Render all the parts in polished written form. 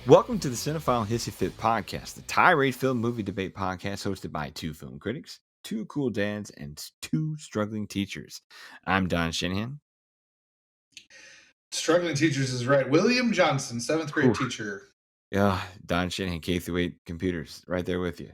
Welcome to the Cinephile Hissy podcast, the tirade film movie debate podcast hosted by two film critics, two cool dads, and two struggling teachers. I'm Don Shanahan. Struggling teachers is right. William Johnson, 7th grade Whew. teacher. Yeah, Don Shanahan, K through 8 computers, right there with you.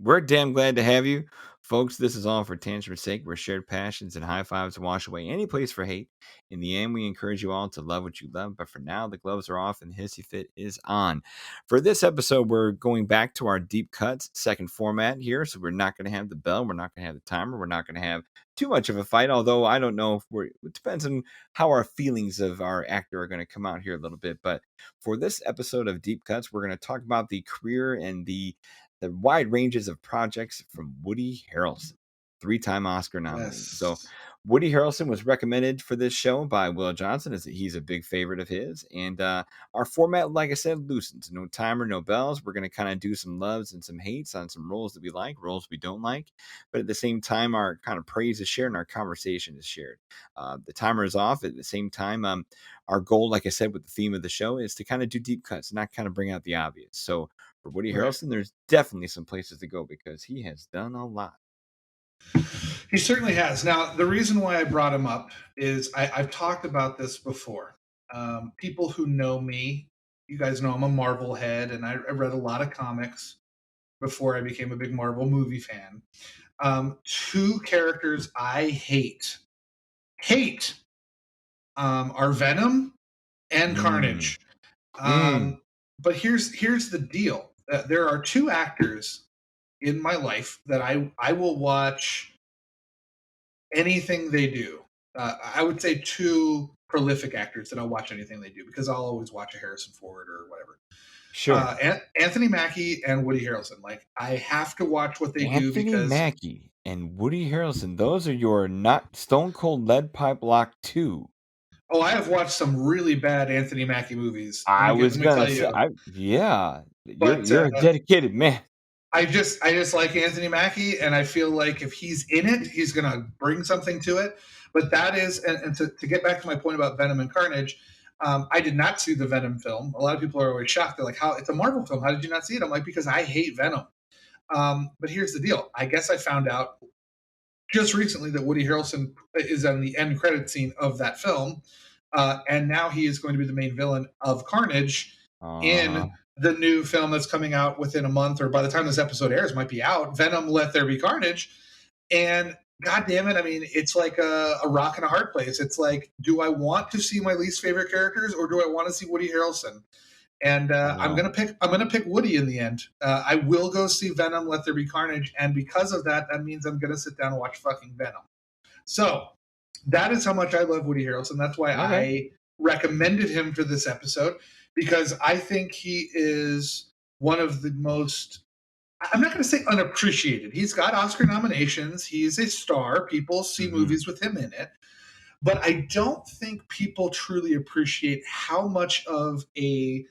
We're damn glad to have you, folks. This is all for tantrum's sake, where shared passions and high fives wash away any place for hate. In the end, we encourage you all to love what you love, but for now, the gloves are off and the hissy fit is on. For this episode, we're going back to our deep cuts second format here, so we're not going to have the bell, we're not going to have the timer, we're not going to have too much of a fight. Although I don't know if it depends on how our feelings of our actor are going to come out here a little bit, but for this episode of Deep Cuts, we're going to talk about the career and the wide ranges of projects from Woody Harrelson, three-time Oscar nominee. Yes. So Woody Harrelson was recommended for this show by Will Johnson, as he's a big favorite of his. And our format, like I said, loosens. No timer, no bells. We're going to kind of do some loves and some hates on some roles that we like, roles we don't like. But at the same time, our kind of praise is shared and our conversation is shared. The timer is off. At the same time, our goal, like I said, with the theme of the show is to kind of do deep cuts, not kind of bring out the obvious. So for Woody Harrelson, there's definitely some places to go because he has done a lot. He certainly has. Now, the reason why I brought him up is I've talked about this before. People who know me, you guys know I'm a Marvel head, and I read a lot of comics before I became a big Marvel movie fan. Two characters I hate are Venom and Carnage. But here's the deal. There are two actors in my life that I will watch anything they do. I would say two prolific actors that I'll watch anything they do because I'll always watch a Harrison Ford or whatever. Sure. Anthony Mackie and Woody Harrelson. Like, I have to watch what they do because Anthony Mackie and Woody Harrelson, those are your not Stone Cold Lead Pipe Lock 2. Oh, I have watched some really bad Anthony Mackie movies. I was gonna say, you're a dedicated man. I just like Anthony Mackie, and I feel like if he's in it, he's gonna bring something to it. But that is, and to get back to my point about Venom and Carnage, I did not see the Venom film. A lot of people are always shocked. They're like, "How? It's a Marvel film. How did you not see it?" I'm like, "Because I hate Venom." But here's the deal. I guess I found out just recently that Woody Harrelson is on the end credit scene of that film, and now he is going to be the main villain of Carnage in the new film that's coming out within a month, or by the time this episode airs, might be out. Venom: Let There Be Carnage, and God damn it! I mean, it's like a rock and a hard place. It's like, do I want to see my least favorite characters, or do I want to see Woody Harrelson? And I'm gonna pick Woody in the end. I will go see Venom: Let There Be Carnage, and because of that, that means I'm gonna sit down and watch fucking Venom. So that is how much I love Woody Harrelson. That's why I recommended him for this episode, because I think he is one of the most, I'm not going to say unappreciated. He's got Oscar nominations. He's a star. People see movies with him in it. But I don't think people truly appreciate how much of a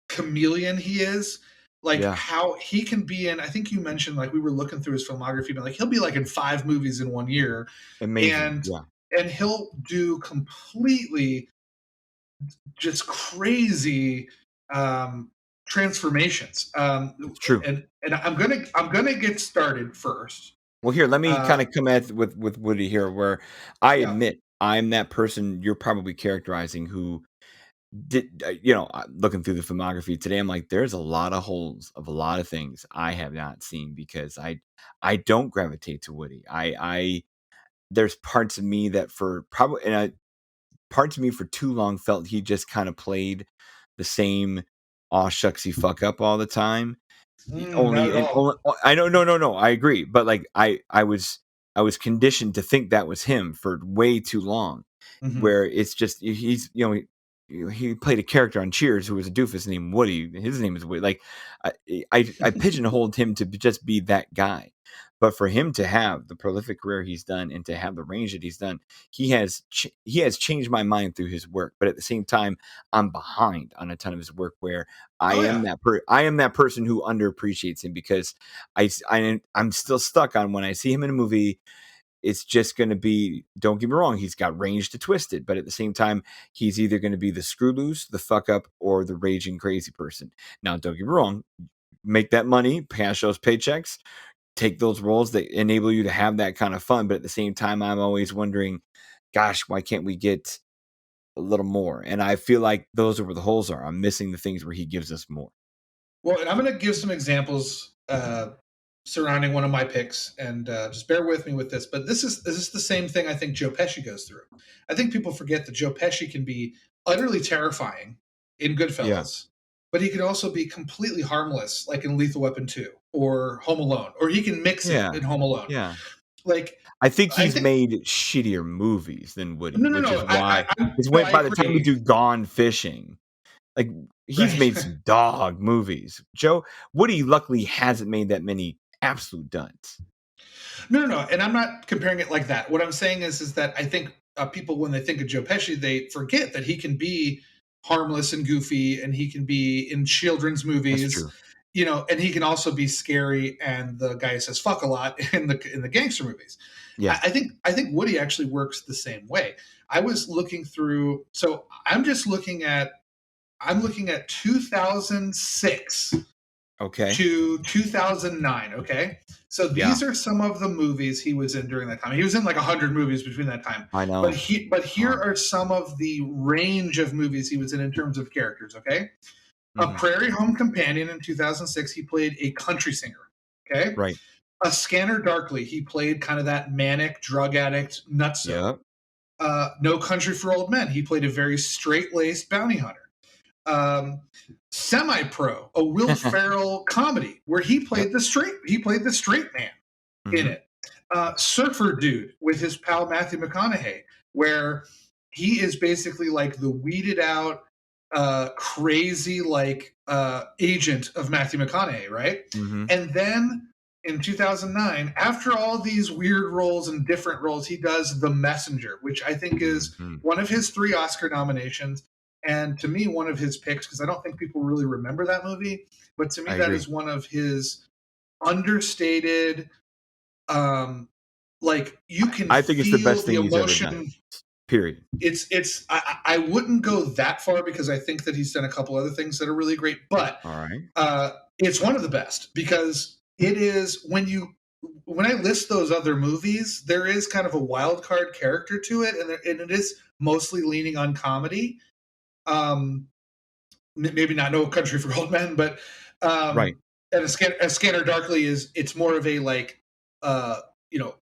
chameleon he is. Like, how he can be in, I think you mentioned, like, we were looking through his filmography, but like, he'll be like in 5 movies in 1 year. Amazing. And he'll do completely just crazy transformations. True. And I'm gonna get started first. Well, here, let me kind of come at with Woody here, where I admit I'm that person you're probably characterizing who did, looking through the filmography today, I'm like, there's a lot of holes of a lot of things I have not seen because I don't gravitate to Woody. I there's parts of me that parts of me for too long felt he just kind of played the same aw shucksy fuck up all the time. I know, no, I agree, but like I was conditioned to think that was him for way too long, where it's just he's he played a character on Cheers who was a doofus named Woody. His name is Woody. Like I pigeonholed him to just be that guy. But for him to have the prolific career he's done and to have the range that he's done, he has changed my mind through his work. But at the same time, I'm behind on a ton of his work where I am that person who underappreciates him because I'm still stuck on when I see him in a movie. it's just going to be, don't get me wrong, he's got range to twist it, but at the same time, he's either going to be the screw loose, the fuck up, or the raging crazy person. Now, don't get me wrong, make that money, cash those paychecks, take those roles that enable you to have that kind of fun. But at the same time, I'm always wondering, gosh, why can't we get a little more? And I feel like those are where the holes are. I'm missing the things where he gives us more. Well, and I'm going to give some examples surrounding one of my picks, and just bear with me with this. But this is the same thing I think Joe Pesci goes through. I think people forget that Joe Pesci can be utterly terrifying in Yeah. Goodfellas, but he can also be completely harmless, like in Lethal Weapon 2 or Home Alone, or he can mix it Yeah. in Home Alone. Yeah. Like, I think I he's think made shittier movies than Woody, no, no, which is no. why it's No, when I by the time we agree. do Gone Fishing, like he's Right. made some dog movies. Woody luckily hasn't made that many absolute duds. No, no, no. And I'm not comparing it like that. What I'm saying is that I think people, when they think of Joe Pesci, they forget that he can be harmless and goofy, and he can be in children's That's movies, true. and he can also be scary and the guy who says fuck a lot in the gangster movies. Yeah. I think Woody actually works the same way. I was looking through, so I'm looking at 2006 Okay. to 2009. Okay. So Yeah. these are some of the movies he was in during that time. He was in like 100 movies between that time. I But know. here are some of the range of movies he was in terms of characters. Okay. A Hmm. Prairie Home Companion in 2006, he played a country singer. Okay. Right. A Scanner Darkly, he played kind of that manic drug addict nutso. Yep. No Country for Old Men, he played a very straight laced bounty hunter. um, Semi Pro, a Will Ferrell comedy where Yep. he played the straight man in Hmm. it. Surfer Dude with his pal Matthew McConaughey, where he is basically like the weeded out, crazy like agent of Matthew McConaughey, right? Hmm. And then in 2009, after all these weird roles and different roles, he does The Messenger, which I think is Hmm. one of his 3 Oscar nominations. And to me, one of his picks, because I don't think people really remember that movie, but to me, I that agree. is one of his understated, um, like you can I think it's the feel best the thing he's ever done. emotion. Period. I wouldn't go that far because I think that he's done a couple other things that are really great, but All right. it's one of the best because it is when I list those other movies, there is kind of a wild card character to it, and it is mostly leaning on comedy. Um, Maybe not No Country for Old Men, but Right. and a Scanner Darkly it's more of a like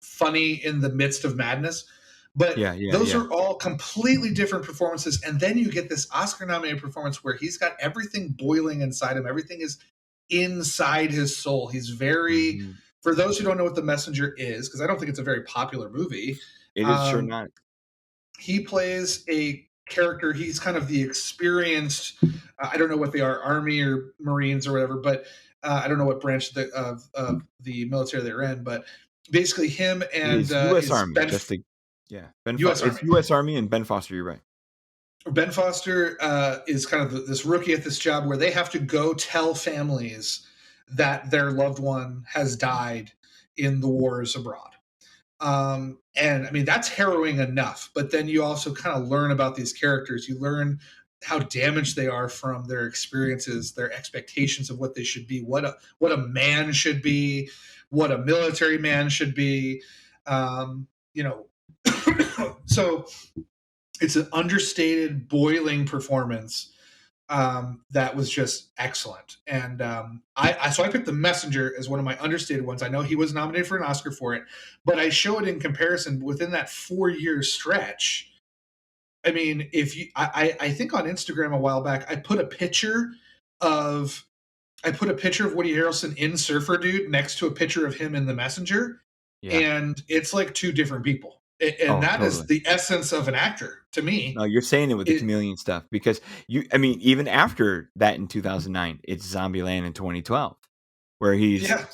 funny in the midst of madness. But Yeah. Yeah. those Yeah. are all completely different performances, and then you get this Oscar-nominated performance where he's got everything boiling inside him. Everything is inside his soul. He's very, Hmm. for those who don't know what The Messenger is, because I don't think it's a very popular movie. It is sure Um, not. he plays a character. He's kind of the experienced. I don't know what they are, Army or Marines or whatever, but I don't know what branch of the military they're in. But basically, him It and is U.S. is Army. Just to yeah. U.S. It's Army. U.S. Army and Ben Foster. You're right. Ben Foster is kind of this rookie at this job where they have to go tell families that their loved one has died in the wars abroad. And I mean, that's harrowing enough. But then you also kind of learn about these characters. You learn how damaged they are from their experiences, their expectations of what they should be, what a man should be, what a military man should be. Um, you know, so it's an understated, boiling performance that was just excellent. And so I picked The Messenger as one of my understated ones. I know he was nominated for an Oscar for it, but I show it in comparison within that 4 year stretch. I mean, if you, I think on Instagram a while back, of I put a picture of Woody Harrelson in Surfer Dude next to a picture of him in The Messenger, Yeah. and it's like 2 different people. And Oh, that is totally. the essence of an actor to No, me. you're saying it with the It, chameleon stuff because I mean, even after that in 2009, it's Zombieland in 2012, where he's yeah,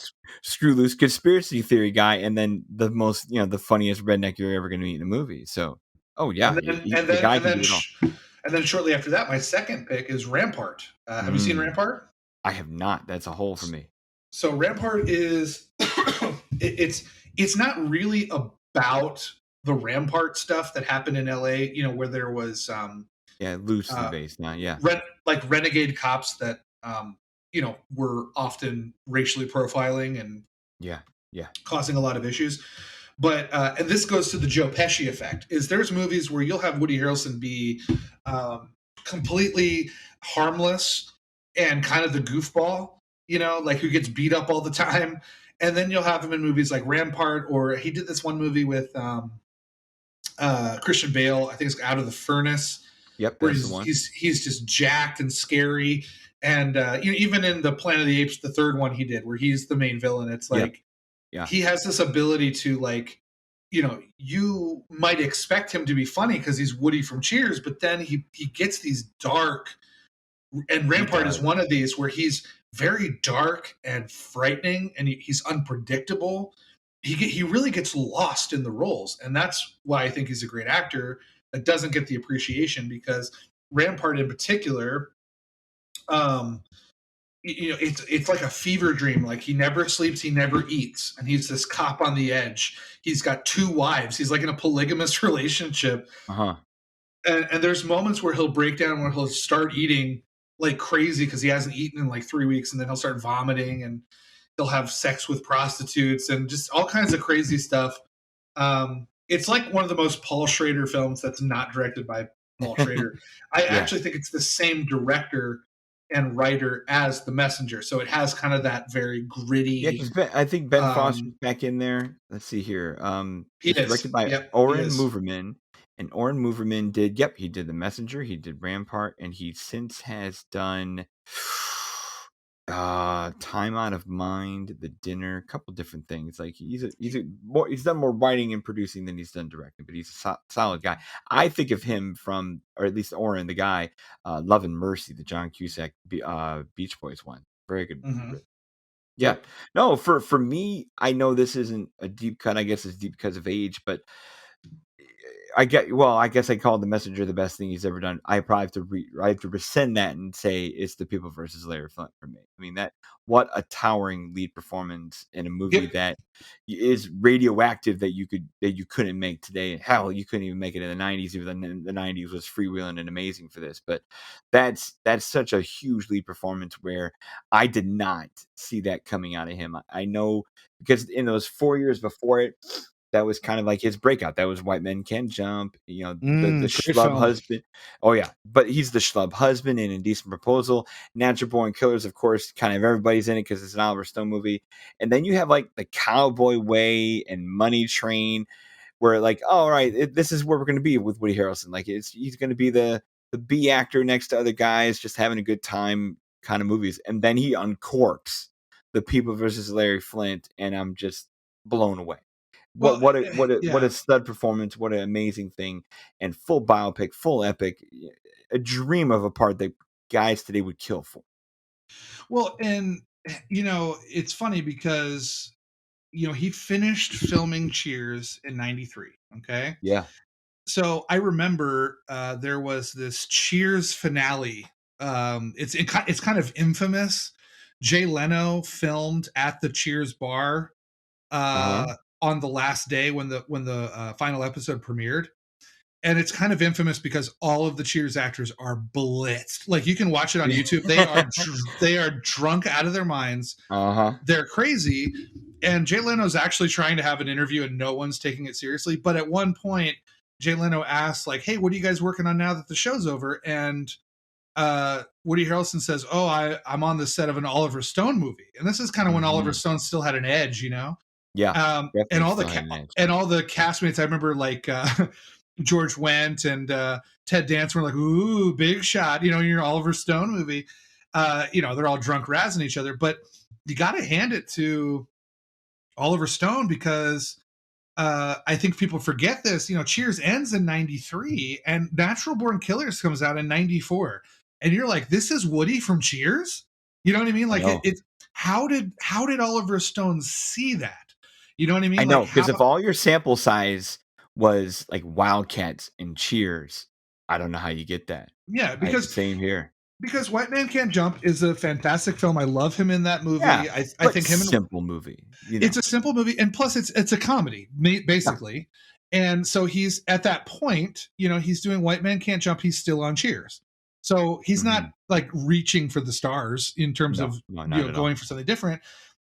screw loose conspiracy theory guy, and then the most, the funniest redneck you're ever going to meet in a movie. So, oh yeah, and then and the then guy and can then do it all. and then shortly after that, my second pick is Rampart. Have you seen Mm, Rampart? I have not. That's a hole for me. So Rampart is it's not really a about the Rampart stuff that happened in LA, where there was Yeah, loosely uh, based now, yeah. like renegade cops that were often racially profiling and Yeah, yeah. causing a lot of issues. But and this goes to the Joe Pesci effect. Is there's movies where you'll have Woody Harrelson be completely harmless and kind of the goofball, like who gets beat up all the time, and then you'll have him in movies like Rampart, or he did this one movie with Christian Bale. I think it's Out of the Furnace, Yep, where that's the he's one. he's he's just jacked and scary. And even in the Planet of the Apes, the third one he did, where he's the main villain, it's Yep, like yeah. he has this ability to like, you might expect him to be funny because he's Woody from Cheers, but then he gets these dark, and He Rampart is does. one of these where he's very dark and frightening, and he's unpredictable. He really gets lost in the roles, and that's why I think he's a great actor that doesn't get the appreciation, because Rampart in particular, um, it's like a fever dream. Like he never sleeps, he never eats, and he's this cop on the edge. He's got two wives. He's like in a polygamous relationship, Uh-huh. and there's moments where he'll break down, where he'll start eating like crazy because he hasn't eaten in like 3 weeks, and then he'll start vomiting, and he'll have sex with prostitutes and just all kinds of crazy stuff. It's like one of the most Paul Schrader films that's not directed by Paul Schrader. I Yeah. actually think it's the same director and writer as The Messenger, so it has kind of that very Yeah, gritty. 'cause I think Ben Foster's Um, back in there. Let's see here, he it's directed is, by yep, he Oren is. Moverman, and Oren Moverman did he did The Messenger, he did Rampart, and he since has done, Time Out of Mind, The Dinner, a couple different things. Like, he's done more writing and producing than he's done directing, but he's a solid guy. I think of him from, or at least Oren, the guy, Love and Mercy, the John Cusack, Beach Boys one. Very good. Hmm. Yeah. Yep. No, for me, I know this isn't a deep cut. I guess it's deep because of age, but I guess I called The Messenger the best thing he's ever done. I probably have to I have to rescind that and say it's The People versus Larry Flint for me. I mean, that what a towering lead performance in a movie Yep. that is radioactive, that you couldn't make today. Hell, you couldn't even make it in the 90s, even though the 90s was freewheeling and amazing for this. But that's such a huge lead performance where I did not see that coming out of him. I know, because in those 4 years before it, that was kind of like his breakout. That was White Men Can Jump, the Great schlub film. husband. Oh yeah, but he's the schlub husband in Indecent Proposal. Natural Born Killers, of course, kind of everybody's in it because it's an Oliver Stone movie. And then you have like The Cowboy Way and Money Train, where like, oh, all right, this is where we're going to be with Woody Harrelson. Like, he's going to be the B actor next to other guys, just having a good time kind of movies. And then he uncorks The People versus Larry Flint, and I'm just blown away. What Well, what a what a what yeah. a stud performance! What an amazing thing! And full biopic, full epic, a dream of a part that guys today would kill for. Well, and it's funny because he finished filming Cheers in '93. Okay, Yeah. so I remember there was this Cheers finale. It's kind of infamous. Jay Leno filmed at the Cheers bar Uh huh. on the last day when the final episode premiered, and it's kind of infamous because all of the Cheers actors are blitzed. Like you can watch it on YouTube. They are drunk out of their minds. Uh huh. They're crazy. And Jay Leno's actually trying to have an interview and no one's taking it seriously. But at one point, Jay Leno asks, like, hey, what are you guys working on now that the show's over? And Woody Harrelson says, oh, I'm on the set of an Oliver Stone movie. And this is kind of when Oliver Hmm. Stone still had an edge, Yeah. and Definitely still had an edge. all the castmates, I remember like George Wendt and Ted Danson were like, ooh, big shot, in your Oliver Stone movie. They're all drunk razzing each other, but you got to hand it to Oliver Stone because I think people forget this. Cheers ends in '93 and Natural Born Killers comes out in '94, and you're like, this is Woody from Cheers. You know what I mean? I Like know. it's how did Oliver Stone see that? You know what I I mean? Like know, how because if all your sample size was like Wildcats and Cheers, I don't know how you get that. yeah, because Same here. because White Man Can't Jump is a fantastic film. I love him in that Yeah, movie. I but think him and simple movie, it's a simple movie, and plus it's a comedy Yeah. basically. And so he's at that point, he's doing White Man Can't Jump. He's still on Cheers, so he's not Mhm. like reaching for the stars in terms No, of no, not at all. going for something different.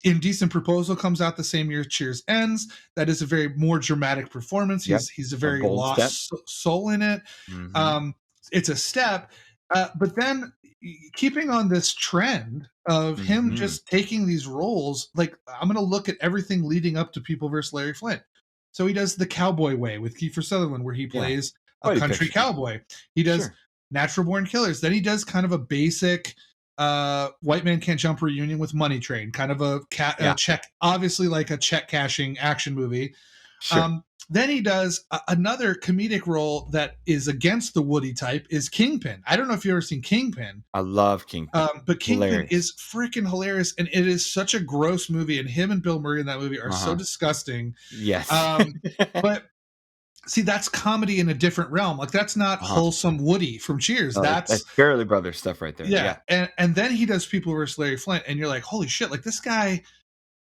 Indecent Proposal comes out the same year Cheers ends. That is a very more dramatic performance. Yep, He's a a very bold step. lost soul in it. Mhm. Um, it's a step, but then keeping on this trend of him Mhm. just taking these roles, like I'm going to look at everything leading up to People versus Larry Flint. So he does The Cowboy Way with Kiefer Sutherland, where he Yeah, plays a buddy country picture. cowboy. He does Sure. Natural Born Killers. Then he does kind of a basic White Man Can't Jump reunion with Money Train, kind of a Yeah, check, obviously like a check cashing action movie. sure. Then he does another comedic role that is against the Woody type is Kingpin. I don't know if you've ever seen Kingpin, I love Kingpin. but Kingpin Hilarious. is freaking hilarious, and it is such a gross movie. And him and Bill Murray in that movie are so Uh-huh. disgusting. Yes. Um, but see, that's comedy in a different realm. Like that's not Uh-huh. wholesome Woody from Cheers. No, that's That's Fairly Brothers stuff right there. yeah, Yeah. and then he does People versus Larry Flint, and you're like, holy shit! Like this guy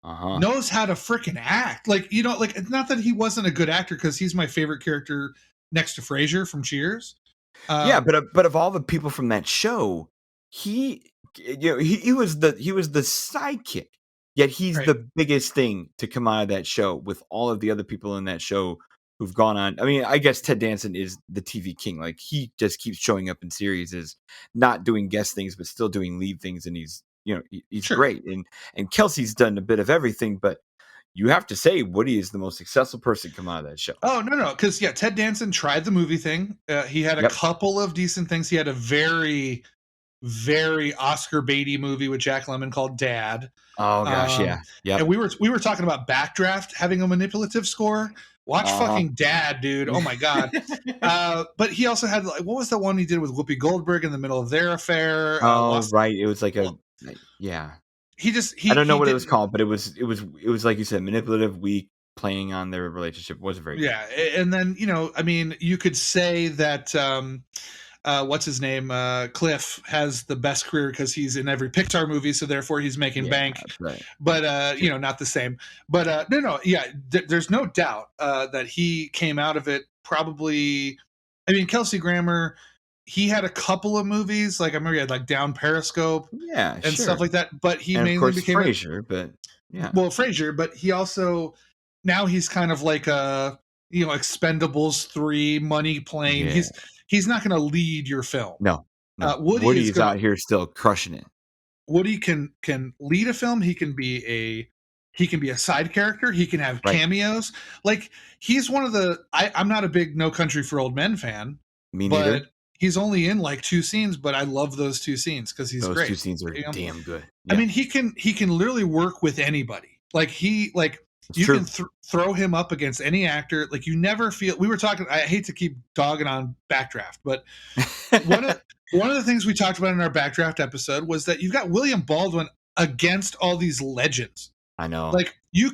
Uh-huh. knows how to freaking act. Like like it's not that he wasn't a good actor because he's my favorite character next to Frasier from Cheers. Yeah, Um, but of all the people from that show, he he was the sidekick. Yet he's right, the biggest thing to come out of that show with all of the other people in that show who've gone on. I mean, I guess Ted Danson is the TV king. Like he just keeps showing up in series as not doing guest things, but still doing lead things, and he's sure. great. And Kelsey's done a bit of everything, but you have to say Woody is the most successful person to come out of that show. Oh no, because yeah, Ted Danson tried the movie thing. He had a Yep. couple of decent things. He had a very, very Oscar baity movie with Jack Lemmon called Dad. Oh gosh, Um, yeah. Yep. and we were talking about Backdraft having a manipulative score. Watch Uh-huh. fucking Dad, dude. Oh my god. But he also had like what was the one he did with Whoopi Goldberg in the middle of their affair? Oh, Lost. right, it was Well, yeah. he just I don't know he what it did. was called, but it was like you said, manipulative, weak, playing on their relationship. Wasn't very good. Yeah, and then I mean, you could say that what's his name? Cliff has the best career because he's in every Pixar movie, so therefore he's making Yeah, bank. but But sure. not the same. But no, yeah, there's no doubt that he came out of it probably. I mean, Kelsey Grammer, he had a couple of movies, like I remember he had like Down Periscope Yeah, and stuff sure. like that. But he And of mainly course became a Frasier, but yeah. well Frasier, but he also now he's kind of like a Expendables 3 money plane. Yeah. He's not going to lead your film. No, no. Woody Woody is is going to out here still crushing it. Woody can lead a film. He can be a side character. He can have Right. cameos. Like he's one of the. I'm not a big No Country for Old Men fan, Me neither. but he's only in like 2 scenes. But I love those 2 scenes because he's Those 2 great. scenes are You know? damn good. I Yeah. mean, he can literally work with anybody. It's You can true. throw him up against any actor. Like you never feel. We were talking. I hate to keep dogging on Backdraft, but one of one of the things we talked about in our Backdraft episode was that you've got William Baldwin against all these legends. I know. Like you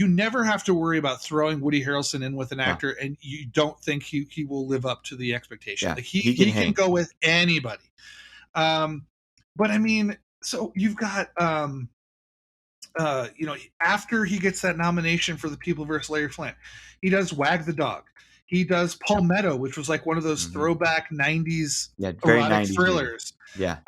never have to worry about throwing Woody Harrelson in with an No. actor, and you don't think he will live up to the expectation. Yeah, Like he can he can hang. go with anybody. But I mean, so you've got after he gets that nomination for the People versus Larry Flint, he does Wag the Dog. He does Palmetto, which was like one of those Mhm. throwback '90s Yeah, very erotic 90s movie. thrillers. Yeah.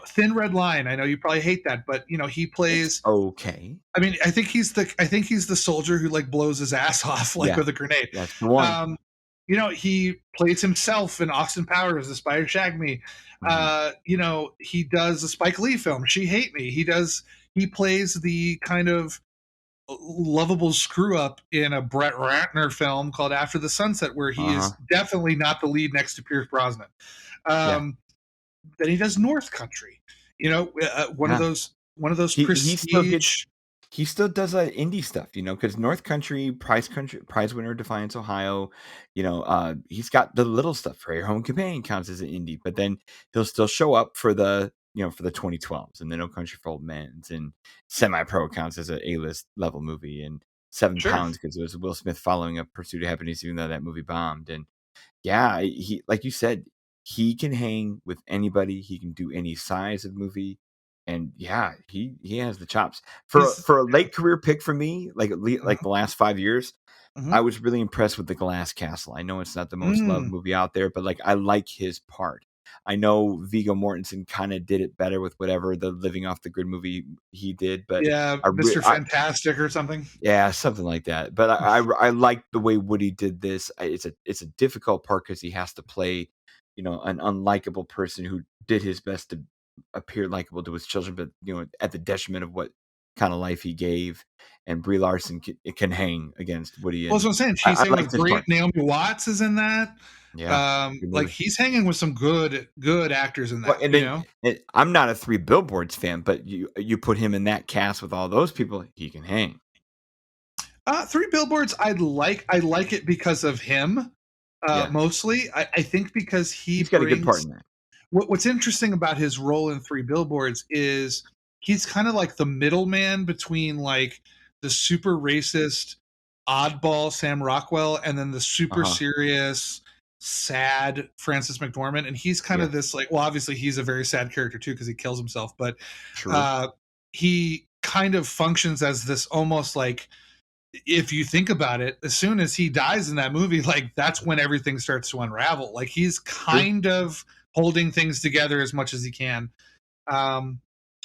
Thin Red Line. I know you probably hate that, but he It's plays. okay. I mean, I think he's the soldier who like blows his ass off like Yeah. with a grenade. That's the one. He plays himself in Austin Powers, The Spy Who Shagged Me. Mhm. He does a Spike Lee film, She Hate Me. He plays the kind of lovable screw up in a Brett Ratner film called After the Sunset, where he Uh-huh. is definitely not the lead next to Pierce Brosnan. Yeah. Then he does North Country. One of Yeah. those He still gets prestige. he still does that indie stuff, because North Country, prize winner, Defiance, Ohio, he's got the little stuff. For Your Home Companion counts as an indie, but then he'll still show up for the 2012s and the No Country for Old Men, and Semi-Pro counts as an A-list level movie, and Seven Sure. Pounds because it was Will Smith following up Pursuit of Happiness, even though that movie bombed. And yeah, he like you said, he can hang with anybody. He can do any size of movie. And yeah, he has the chops He's for a late career pick for me, like uh the last 5 years. mhm. I was really impressed with The Glass Castle. I know it's not the most loved Mm. movie out there, but like I like his part. I know Viggo Mortensen kind of did it better with whatever the Living Off the Grid movie he did, but Yeah, Mr. Fantastic or something. yeah, something like that. But I like the way Woody did this. It's a difficult part because he has to play, an unlikable person who did his best to appear likable to his children, but at the detriment of what kind of life he gave. And Brie Larson can hang against Woody, Well, that's and what I'm saying. I She's hanging liked with his great part. Naomi Watts is in that. Yeah, good Like movie. he's hanging with some good actors in Well, that, and you then know? I'm not a Three Billboards fan, but you put him in that cast with all those people, he can hang. Three Billboards, I like it because of him. Yeah, Mostly. I think because he he's got a good part brings in that. what's interesting about his role in Three Billboards is he's kind of like the middleman between like the super racist oddball Sam Rockwell and then the Uh super huh. serious sad Francis McDormand, and he's kind Yeah, of this like, well, obviously he's a very sad character too because he kills himself, but true. uh he kind of functions as this almost like, if you think about it, as soon as he dies in that movie, like that's when everything starts to unravel. Like he's True. kind of holding things together as much as he can. Um,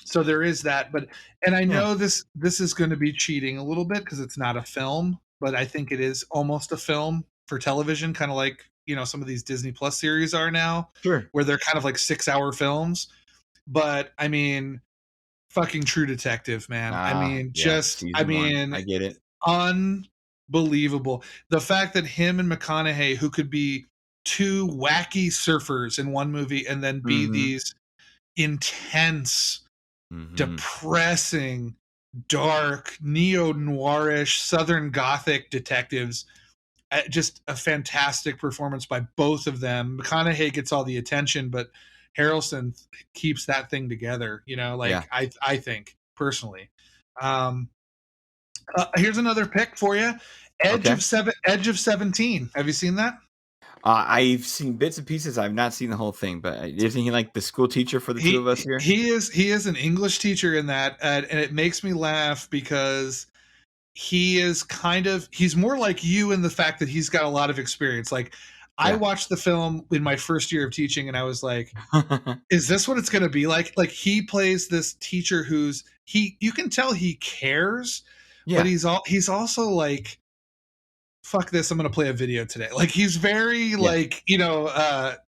so there is that, but and I Yeah, know this is going to be cheating a little bit because it's not a film, but I think it is almost a film for television, kind of like some of these Disney Plus series are now, sure. where they're kind of like 6 hour films. But I mean, fucking True Detective, man. I Ah, mean, yeah, just I season 1. mean, I get it. unbelievable. The fact that him and McConaughey, who could be two wacky surfers in one movie and then be Mhm, these intense, mhm. depressing, dark, neo noirish, Southern Gothic detectives. Just a fantastic performance by both of them. McConaughey gets all the attention, but Harrelson keeps that thing together. Yeah, Like I think personally. Um, Here's another pick for you. okay. Edge of 17. Have you seen that? I've seen bits and pieces, I've not seen the whole thing, but, isn't he like the school teacher for the 2 of us here? He is an English teacher in that, and it makes me laugh because he's more like you in the fact that he's got a lot of experience. Like I Yeah. watched the film in my first year of teaching, and I was like, is this what it's going to be like? Like he plays this teacher who's you can tell he cares, but Yeah, he's also like, fuck this, I'm going to play a video today. Like he's very yeah, like,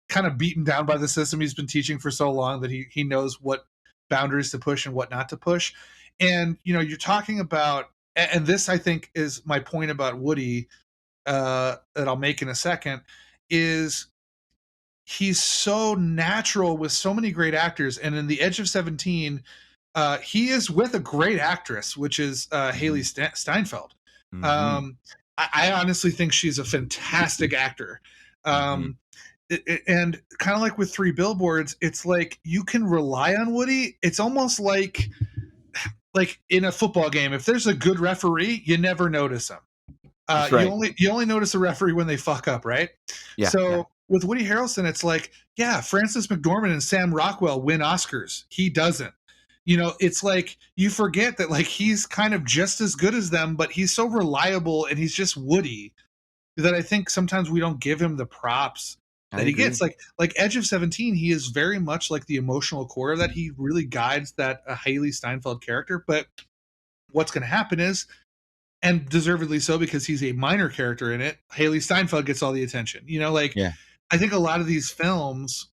kind of beaten down by the system. He's been teaching for so long that he knows what boundaries to push and what not to push. And you're talking about, and this I think is my point about Woody, that I'll make in a second, is he's so natural with so many great actors. And in The Edge of 17, he is with a great actress, which is Haley mhm, Steinfeld. mhm, Um, I honestly think she's a fantastic actor. mhm. Um, and kind of like with Three Billboards, it's like you can rely on Woody. It's almost like in a football game, if there's a good referee, you never notice him. That's You right. only notice a referee when they fuck up, right? Yeah, yeah, So with Woody Harrelson, it's like, yeah, Francis McDormand and Sam Rockwell win Oscars. He doesn't. It's like you forget that like he's kind of just as good as them, but he's so reliable and he's just Woody that I think sometimes we don't give him the props I that he agree. gets. Like Edge of 17, he is very much like the emotional core of that. He really guides that Haley Steinfeld character. But what's going to happen is, and deservedly so because he's a minor character in it, Haley Steinfeld gets all the attention. Like Yeah, I think a lot of these films,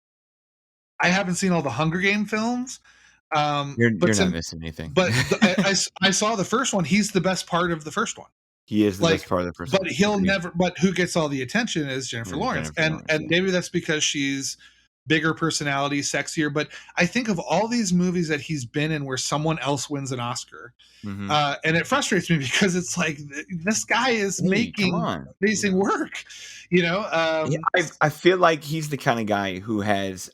I haven't seen all the Hunger Game films, you're not missing anything. I saw the first one. He's the best part of the first one. He is the best Like, part of the first but one. he'll Agreed. never. But who gets all the attention is Jennifer Yeah, Lawrence, Jennifer and Lawrence, yeah. maybe that's because she's bigger personality, sexier. But I think of all these movies that he's been in where someone else wins an Oscar, Mhm. and it frustrates me because it's like this guy is Hey, come making on, amazing work. Yeah, I feel like he's the kinda guy who has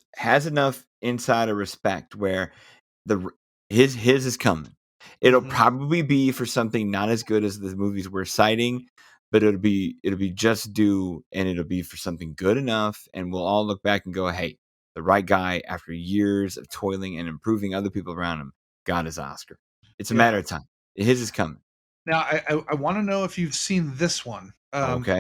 enough insider respect where the r his is coming. It'll Mhm. probably be for something not as good as the movies we're citing, but it'll be just due, and it'll be for something good enough, and we'll all look back and go, "Hey, the right guy, after years of toiling and improving other people around him, got his Oscar." It's a Yeah. matter of time. His is coming. Now, I want to know if you've seen this one. Okay.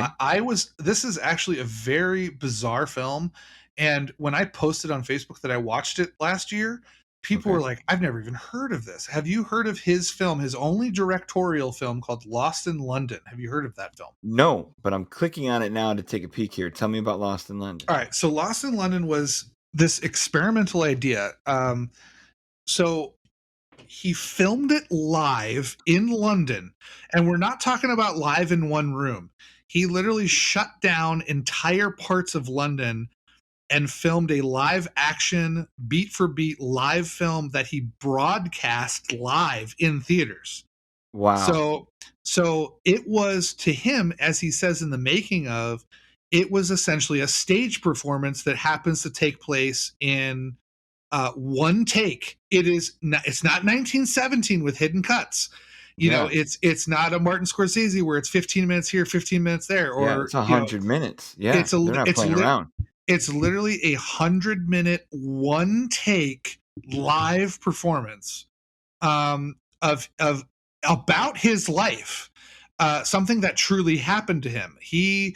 This is actually a very bizarre film. And when I posted on Facebook that I watched it last year, people Okay. were like, I've never even heard of this. Have you heard of his film, his only directorial film called Lost in London? Have you heard of that film? No, but I'm clicking on it now to take a peek here. Tell me about Lost in London. All right. So Lost in London was this experimental idea. So he filmed it live in London. And we're not talking about live in one room. He literally shut down entire parts of London and filmed a live action, beat for beat live film that he broadcast live in theaters. Wow. So it was, to him, as he says in the making of, it was essentially a stage performance that happens to take place in one take. It's not 1917 with hidden cuts. Yeah. It's not a Martin Scorsese where it's 15 minutes here, 15 minutes there, Yeah, or it's 100 minutes. Yeah, it's a they're not playing around. it's literally 100-minute one take live performance of about his life, something that truly happened to him. He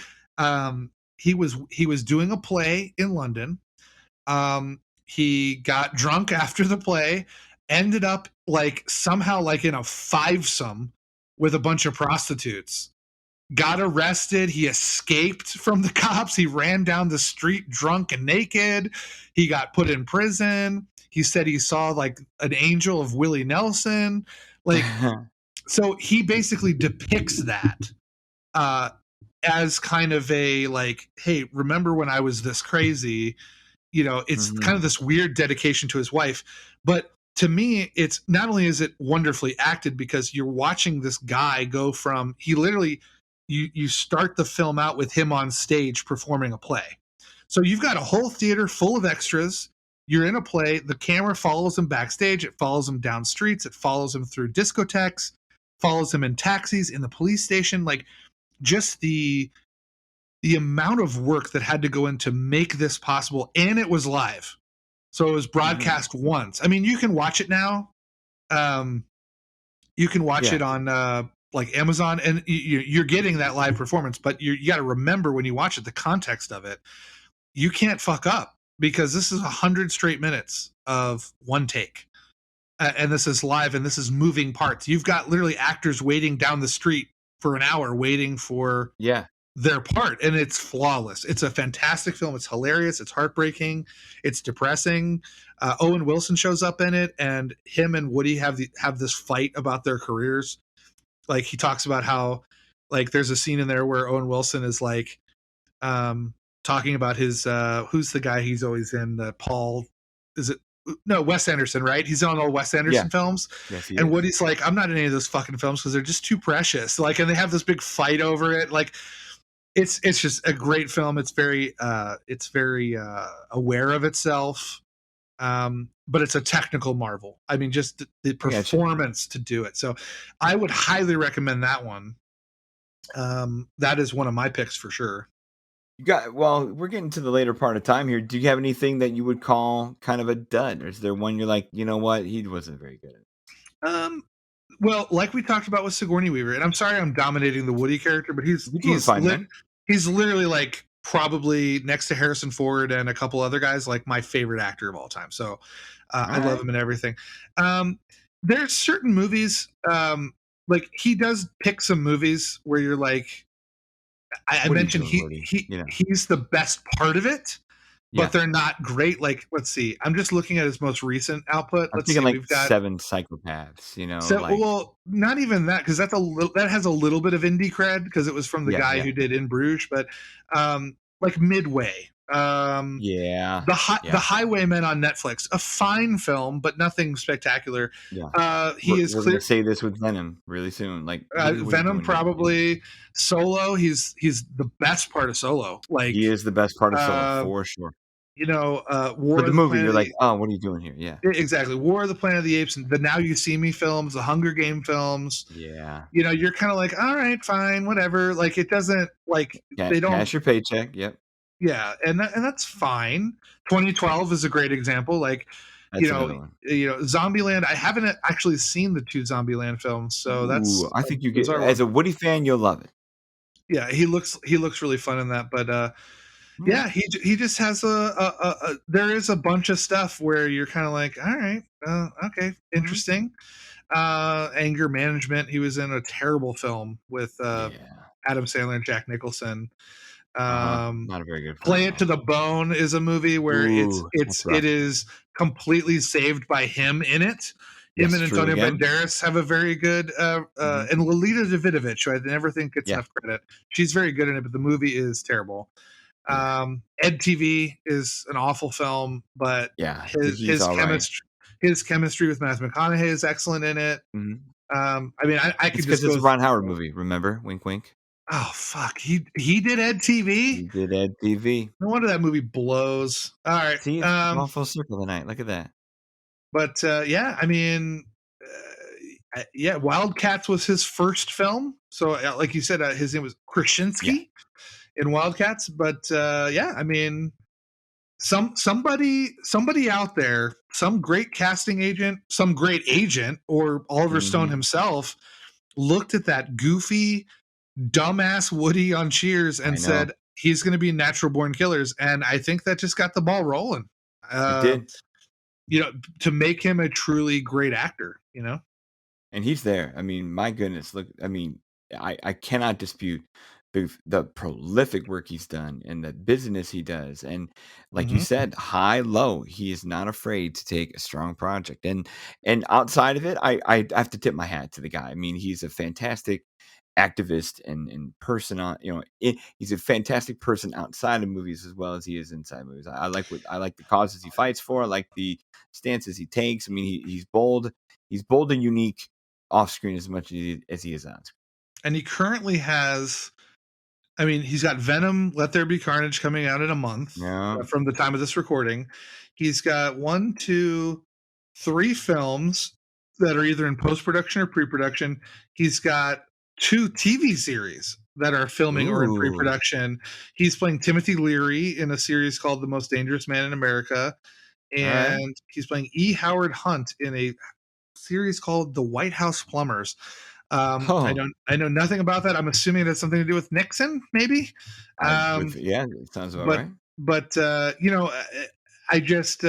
was doing a play in London. He got drunk after the play, ended up somehow in a fivesome with a bunch of prostitutes, got arrested. He escaped from the cops. He ran down the street drunk and naked. He got put in prison. He said he saw an angel of Willie Nelson. So he basically depicts that as kind of a hey, remember when I was this crazy? It's kind of this weird dedication to his wife. But to me, it's not only is it wonderfully acted, because you're watching this guy go from, he literally, you start the film out with him on stage performing a play. So you've got a whole theater full of extras. You're in a play. The camera follows him backstage. It follows him down streets. It follows him through discotheques, follows him in taxis, in the police station. Just the amount of work that had to go in to make this possible. And it was live. So it was broadcast once. I mean, you can watch it now. You can watch it on Amazon, and you're getting that live performance. But you got to remember, when you watch it, the context of it. You can't fuck up, because this is 100 straight minutes of one take. And this is live, and this is moving parts. You've got literally actors waiting down the street for an hour waiting for their part, and it's flawless. It's a fantastic film. It's hilarious. It's heartbreaking. It's depressing. Owen Wilson shows up in it, and him and Woody have this fight about their careers. He talks about how there's a scene in there where Owen Wilson is talking about his who's the guy he's always in, Wes Anderson, right? He's on all Wes Anderson films. Yes, and Woody's like, I'm not in any of those fucking films because they're just too precious. And they have this big fight over it. It's just a great film. It's very aware of itself. But it's a technical marvel. I mean, just the performance to do it. So I would highly recommend that one. That is one of my picks for sure. We're getting to the later part of time here. Do you have anything that you would call kind of a dud? Or is there one you're like, you know what, he wasn't very good at? Well, like we talked about with Sigourney Weaver, and I'm sorry I'm dominating the Woody character, but he's literally probably next to Harrison Ford and a couple other guys, my favorite actor of all time. So I love him in everything. There's certain movies, he does pick some movies where you're I mentioned he's the best part of it, but they're not great. Let's see. I'm just looking at his most recent output. Let's see. We've got 7 Psychopaths. Well, not even that, because that has a little bit of indie cred because it was from the guy who did In Bruges, but Midway. The Highwaymen on Netflix, a fine film, but nothing spectacular. We're going to say this with Venom really soon. Venom, probably. Solo, he's the best part of Solo. He is the best part of Solo for sure. War But the of the movie, Planet you're of the like, "Oh, what are you doing here?" Yeah. Exactly. War of the Planet of the Apes, and the Now You See Me films, the Hunger Game films. Yeah. You're kind of like, all right, fine, whatever. Like it doesn't like they don't. Cash your paycheck, yep. Yeah, and that's fine. 2012 is a great example. Like, That's another one. Zombieland. I haven't actually seen the two Zombieland films, so Ooh, that's I a think you get bizarre as one. a Woody fan, you'll love it. Yeah, he looks really fun in that, but Alright. yeah, he just has there is a bunch of stuff where you're kind of like, all right, okay, Mhm. interesting. Anger Management. He was in a terrible film with Yeah. Adam Sandler and Jack Nicholson. Uh-huh. Um, Not a very good film, Play It to though. the Bone is a movie where it's Ooh, it's that's it rough. is completely saved by him in it. Him Yes, and true Antonio again. Banderas have a very good Mhm. and Lolita Davidovich, who I never think gets Yeah, enough credit. She's very good in it, but the movie is terrible. yeah, Ed TV is an awful film, but yeah. his He's his alright. chemistry his chemistry with Matthew McConaughey is excellent in it. Mhm. I mean, I It's could because just it's go. a Ron Howard movie, remember? Wink, wink. Oh fuck, he did Ed TV. He did Ed TV. No wonder that movie blows. All right, See, it's all full circle tonight, look at that. but yeah, I mean, yeah, Wildcats was his first film. So, like you said, his name was Yeah. Krasinski in Wildcats. But yeah, I mean, somebody out there, some great casting agent, some great agent, or Oliver Stone Mhm. himself looked at that goofy, dumbass Woody on Cheers I and know. said he's going to be Natural Born Killers, and I think that just got the ball rolling. It Uh, did, to make him a truly great actor. and he's there. I mean, my goodness, look, I mean, I cannot dispute the prolific work he's done and the business he does, and like you Mm-hmm. said, high, low, he is not afraid to take a strong project, and outside of it, I have to tip my hat to the guy. I mean, he's a fantastic activist and person on he's a fantastic person outside of movies as well as he is inside movies. I like the causes he fights for. I like the stances he takes. I mean, he's bold. He's bold and unique off screen as much as he is on screen. And he currently has, I mean, he's got Venom, Let There Be Carnage coming out in a month Yeah. from the time of this recording. He's got 1, 2, 3 films that are either in post production or pre production. He's got 2 TV series that are filming or in pre Ooh. production. He's playing Timothy Leary in a series called The Most Dangerous Man in America. All right. And he's playing E. Howard Hunt in a series called The White House Plumbers. Oh, I know nothing about that. I'm assuming it has something to do with Nixon, maybe. yeah, it sounds about But right. I just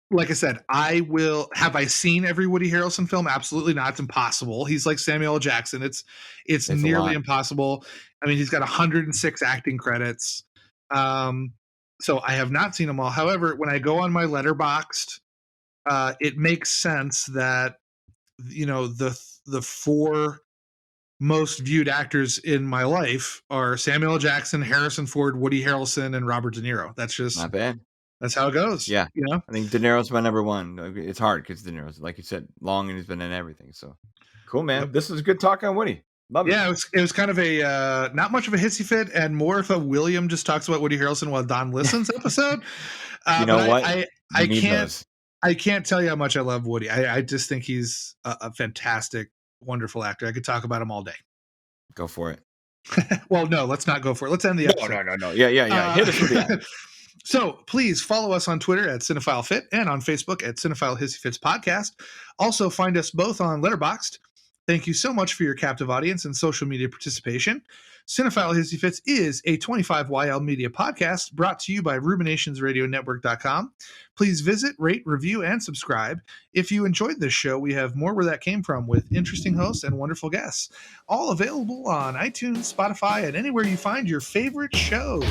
like I said, I will. Have I seen every Woody Harrelson film? Absolutely not. It's impossible. He's like Samuel L. Jackson. It's It's a nearly lot. impossible. I mean, he's got 106 acting credits. Um, so I have not seen them all. However, when I go on my Letterboxd, it makes sense that the 4 most viewed actors in my life are Samuel L. Jackson, Harrison Ford, Woody Harrelson, and Robert De Niro. Not bad. That's how it goes. Yeah, I think De Niro's my number one. It's hard because De Niro's, like you said, long and he's been in everything. So cool, man. Yep. This was a good talk on Woody. Loved it. Yeah, it was kind of a not much of a hissy fit and more of a William just talks about Woody Harrelson while Don listens episode. You know But what? We I need can't those. I can't tell you how much I love Woody. I just think he's a fantastic, wonderful actor. I could talk about him all day. Go for it. Well, no, let's not go for it. Let's end the No, episode. no, no, no. Yeah, yeah, yeah. Hit us with the ad. So please follow us on Twitter at Cinephile Fit and on Facebook at Cinephile Hissy Fits Podcast. Also find us both on Letterboxd. Thank you so much for your captive audience and social media participation. Cinephile Hissy Fits is a 25YL media podcast brought to you by RuminationsRadioNetwork.com. Please visit, rate, review, and subscribe. If you enjoyed this show, we have more Where That Came From with interesting hosts and wonderful guests. All available on iTunes, Spotify, and anywhere you find your favorite shows.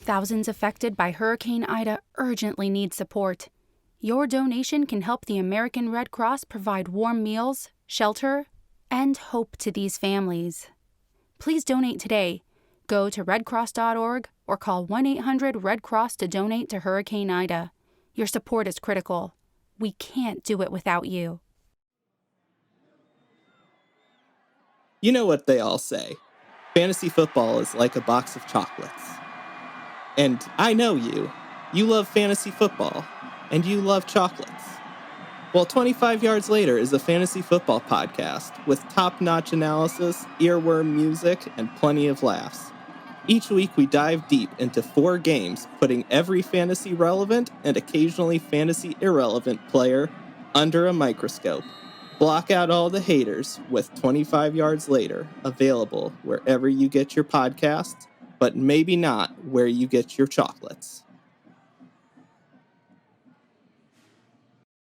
Thousands affected by Hurricane Ida urgently need support. Your donation can help the American Red Cross provide warm meals, shelter, and hope to these families. Please donate today. Go to redcross.org or call 1-800-RED-CROSS to donate to Hurricane Ida. Your support is critical. We can't do it without you. You know what they all say. Fantasy football is like a box of chocolates. And I know you. You love fantasy football. And you love chocolates. Well, 25 Yards Later is a fantasy football podcast with top-notch analysis, earworm music, and plenty of laughs. Each week we dive deep into 4 games, putting every fantasy relevant and occasionally fantasy irrelevant player under a microscope. Block out all the haters with 25 Yards Later, available wherever you get your podcasts, but maybe not where you get your chocolates.